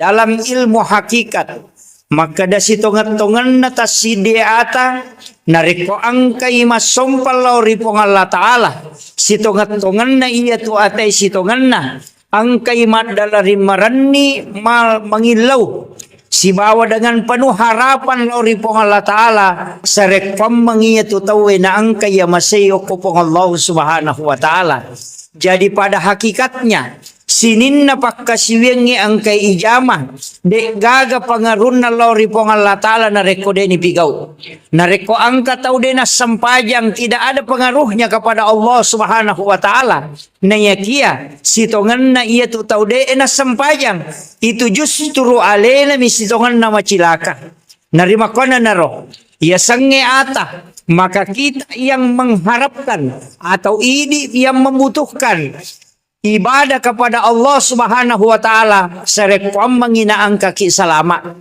dalam ilmu hakikat, maka da sitongan-tongan na tasidiata nariko angkay masompal lauri pong Allah Ta'ala sitongan-tongan na iya tu atay sitongan na angkay madalari marani mangilaw si bawa dengan penuh harapan lauri pong Allah Ta'ala sa rekwam mangiya tu tawe na angkay masayo ko pong Allah Subhanahu wa Ta'ala. Jadi pada hakikatnya sinin na pagkasiwengi ang kay ijama de gaga pangarun na lori pong Allah Ta'ala na reko de ni pigaw na reko ang kataw de na sampajang tidak ada pengaruhnya kepada Allah Subhanahu wa Ta'ala na yakia sitongan na iya tu tau de na sampajang itu justru alena misitongan na macilaka narima ko na naro iya sange ata maka kita yang mengharapkan atau ini yang membutuhkan ibadah kepada Allah Subhanahu wa Ta'ala serekwam manginaang kaki salama